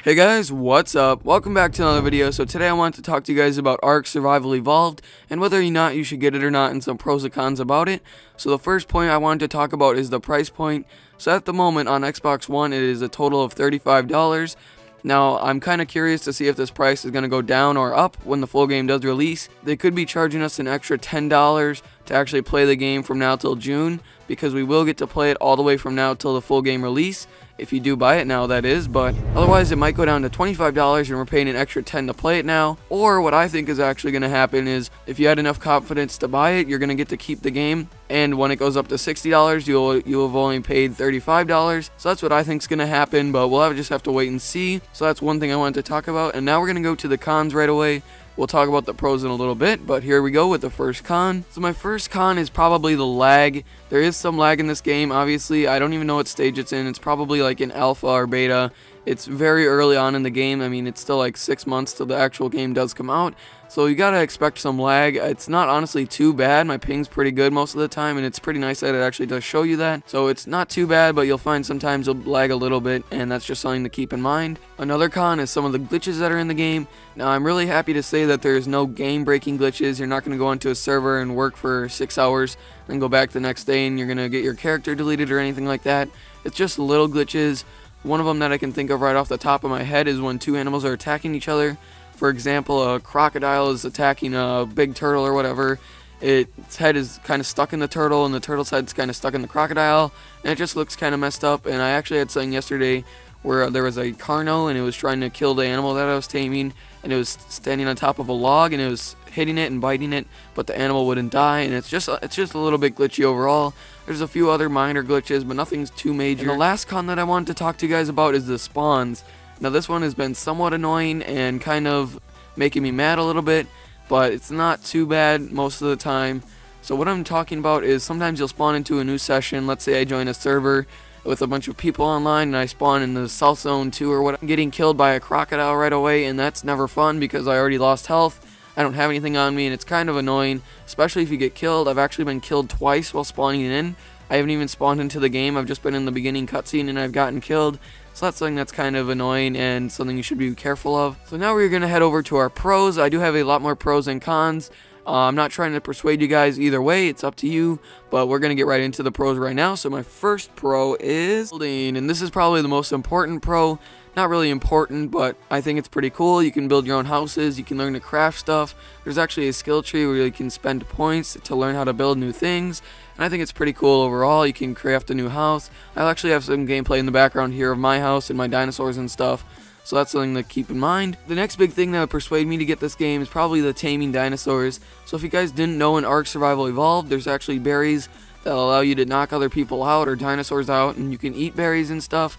Hey guys, what's up? Welcome back to another video. So today I want to talk to you guys about Ark Survival Evolved and whether or not you should get it or not and some pros and cons about it. So the first point I wanted to talk about is the price point. So at the moment on Xbox One it is a total of $35. Now, I'm kind of curious to see if this price is going to go down or up when the full game does release. They could be charging us an extra $10 to actually play the game from now till June, because we will get to play it all the way from now till the full game release, if you do buy it now, that is. But otherwise it might go down to $25 and we're paying an extra $10 to play it now. Or what I think is actually going to happen is, if you had enough confidence to buy it, you're going to get to keep the game, and when it goes up to $60 you'll have only paid $35. So that's what I think is going to happen, but we'll just have to wait and see. So that's one thing I wanted to talk about, and now we're going to go to the cons right away. We'll talk about the pros in a little bit, but here we go with the first con. So my first con is probably the lag. There is some lag in this game, obviously. I don't even know what stage it's in. It's probably like in alpha or beta. It's very early on in the game. I mean, it's still like 6 months till the actual game does come out. So you gotta expect some lag. It's not honestly too bad. My ping's pretty good most of the time, and it's pretty nice that it actually does show you that. So it's not too bad, but you'll find sometimes it'll lag a little bit, and that's just something to keep in mind. Another con is some of the glitches that are in the game. Now, I'm really happy to say that there's no game-breaking glitches. You're not gonna go into a server and work for 6 hours, then go back the next day and you're gonna get your character deleted or anything like that. It's just little glitches. One of them that I can think of right off the top of my head is when two animals are attacking each other. For example, a crocodile is attacking a big turtle or whatever. Its head is kind of stuck in the turtle, and the turtle's head's kind of stuck in the crocodile, and it just looks kind of messed up. And I actually had something yesterday where there was a carno, and it was trying to kill the animal that I was taming, and it was standing on top of a log, and it was hitting it and biting it, but the animal wouldn't die. And it's just a little bit glitchy overall. There's a few other minor glitches, but nothing's too major. And the last con that I wanted to talk to you guys about is the spawns. Now, this one has been somewhat annoying and kind of making me mad a little bit, but it's not too bad most of the time. So what I'm talking about is, sometimes you'll spawn into a new session. Let's say I join a server with a bunch of people online and I spawn in the South Zone 2 or what. I'm getting killed by a crocodile right away, and that's never fun because I already lost health. I don't have anything on me, and it's kind of annoying, especially if you get killed. I've actually been killed twice while spawning in. I haven't even spawned into the game. I've just been in the beginning cutscene and I've gotten killed. So that's something that's kind of annoying and something you should be careful of. So now we're going to head over to our pros. I do have a lot more pros and cons. I'm not trying to persuade you guys either way. It's up to you. But we're going to get right into the pros right now. So my first pro is building. And this is probably the most important pro. Not really important, but I think it's pretty cool. You can build your own houses. You can learn to craft stuff. There's actually a skill tree where you can spend points to learn how to build new things. And I think it's pretty cool overall. You can craft a new house. I actually have some gameplay in the background here of my house and my dinosaurs and stuff. So that's something to keep in mind. The next big thing that would persuade me to get this game is probably the Taming Dinosaurs. So if you guys didn't know, in Ark Survival Evolved, there's actually berries that allow you to knock other people out or dinosaurs out, and you can eat berries and stuff.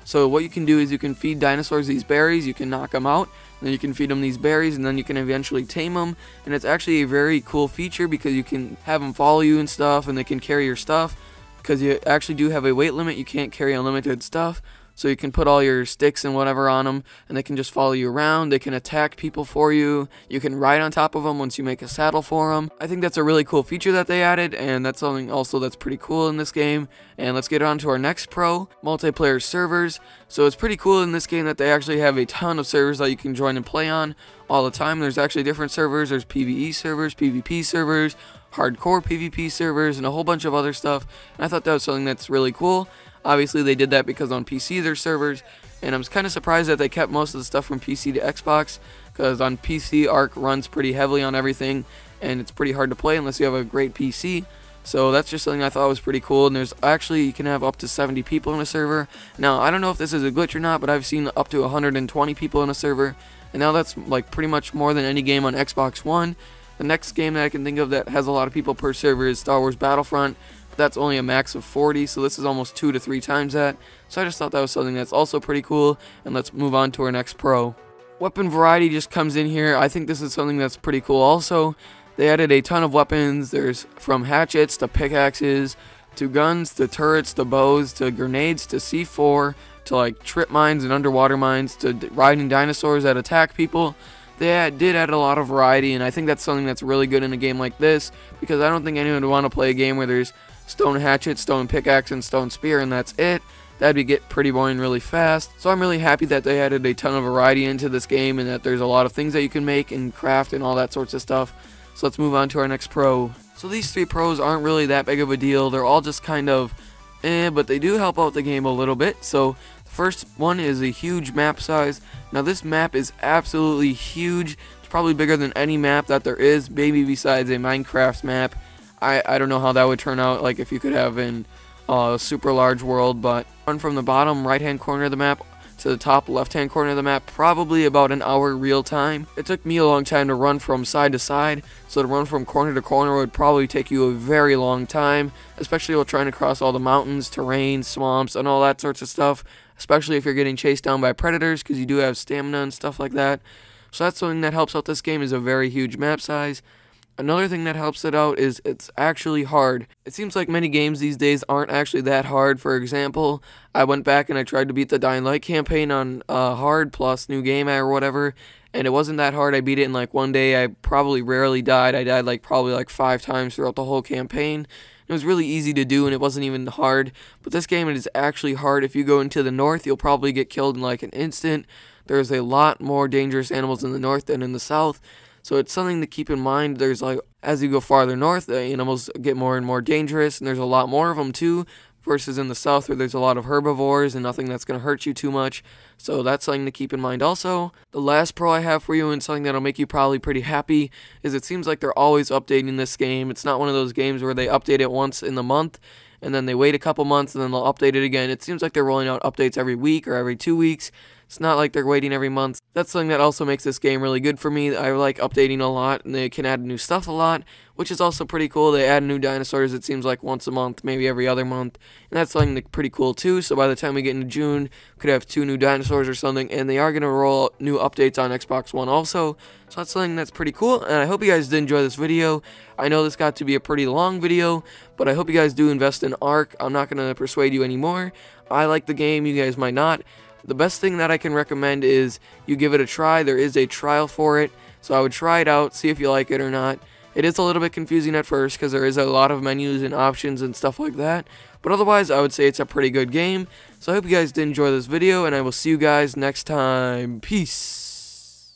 So what you can do is you can feed dinosaurs these berries, you can knock them out, then you can feed them these berries, and then you can eventually tame them. And it's actually a very cool feature because you can have them follow you and stuff, and they can carry your stuff. Because you actually do have a weight limit, you can't carry unlimited stuff. So you can put all your sticks and whatever on them, and they can just follow you around. They can attack people for you. You can ride on top of them once you make a saddle for them. I think that's a really cool feature that they added, and that's something also that's pretty cool in this game. And let's get on to our next pro, multiplayer servers. So it's pretty cool in this game that they actually have a ton of servers that you can join and play on all the time. There's actually different servers. There's PvE servers, PvP servers, hardcore PvP servers, and a whole bunch of other stuff. And I thought that was something that's really cool. Obviously they did that because on PC there's servers, and I'm kind of surprised that they kept most of the stuff from PC to Xbox, because on PC Ark runs pretty heavily on everything, and it's pretty hard to play unless you have a great PC. So that's just something I thought was pretty cool. And there's actually, you can have up to 70 people in a server. Now, I don't know if this is a glitch or not, but I've seen up to 120 people in a server, and now that's like pretty much more than any game on Xbox One. The next game that I can think of that has a lot of people per server is Star Wars Battlefront. That's only a max of 40, so this is almost 2 to 3 times that. So I just thought that was something that's also pretty cool. And let's move on to our next pro. Weapon variety just comes in here. I think this is something that's pretty cool also. They added a ton of weapons. There's from hatchets to pickaxes to guns to turrets to bows to grenades to C4 to like trip mines and underwater mines to riding dinosaurs that attack people. They did add a lot of variety, and I think that's something that's really good in a game like this, because I don't think anyone would want to play a game where there's stone hatchet, stone pickaxe, and stone spear, and that's it. that'd get pretty boring really fast. So I'm really happy that they added a ton of variety into this game and that there's a lot of things that you can make and craft and all that sorts of stuff. So let's move on to our next pro. So these 3 pros aren't really that big of a deal. They're all just kind of but they do help out the game a little bit. So the first one is a huge map size. Now this map is absolutely huge. It's probably bigger than any map that there is, maybe besides a Minecraft map. I don't know how that would turn out, like if you could have in a super large world, but run from the bottom right hand corner of the map to the top left hand corner of the map, probably about an hour real time. It took me a long time to run from side to side, so to run from corner to corner would probably take you a very long time, especially while trying to cross all the mountains, terrain, swamps, and all that sorts of stuff, especially if you're getting chased down by predators, because you do have stamina and stuff like that. So that's something that helps out this game, is a very huge map size. Another thing that helps it out is it's actually hard. It seems like many games these days aren't actually that hard. For example, I went back and I tried to beat the Dying Light campaign on hard plus new game or whatever, and it wasn't that hard. I beat it in like one day. I probably rarely died. I died probably like 5 times throughout the whole campaign. It was really easy to do and it wasn't even hard. But this game, it is actually hard. If you go into the north, you'll probably get killed in like an instant. There's a lot more dangerous animals in the north than in the south. So it's something to keep in mind. There's as you go farther north, the animals get more and more dangerous, and there's a lot more of them too, versus in the south where there's a lot of herbivores and nothing that's going to hurt you too much. So that's something to keep in mind also. The last pro I have for you, and something that'll make you probably pretty happy, is it seems like they're always updating this game. It's not one of those games where they update it once in the month and then they wait a couple months and then they'll update it again. It seems like they're rolling out updates every week or every 2 weeks. It's not like they're waiting every month. That's something that also makes this game really good for me. I like updating a lot, and they can add new stuff a lot, which is also pretty cool. They add new dinosaurs, it seems like once a month, maybe every other month, and that's something pretty cool too. So by the time we get into June, we could have 2 new dinosaurs or something, and they are going to roll out new updates on Xbox One also. So that's something that's pretty cool, and I hope you guys did enjoy this video. I know this got to be a pretty long video, but I hope you guys do invest in Ark. I'm not going to persuade you anymore. I like the game, you guys might not. The best thing that I can recommend is you give it a try. There is a trial for it, so I would try it out, see if you like it or not. It is a little bit confusing at first because there is a lot of menus and options and stuff like that, but otherwise I would say it's a pretty good game. So I hope you guys did enjoy this video, and I will see you guys next time. Peace.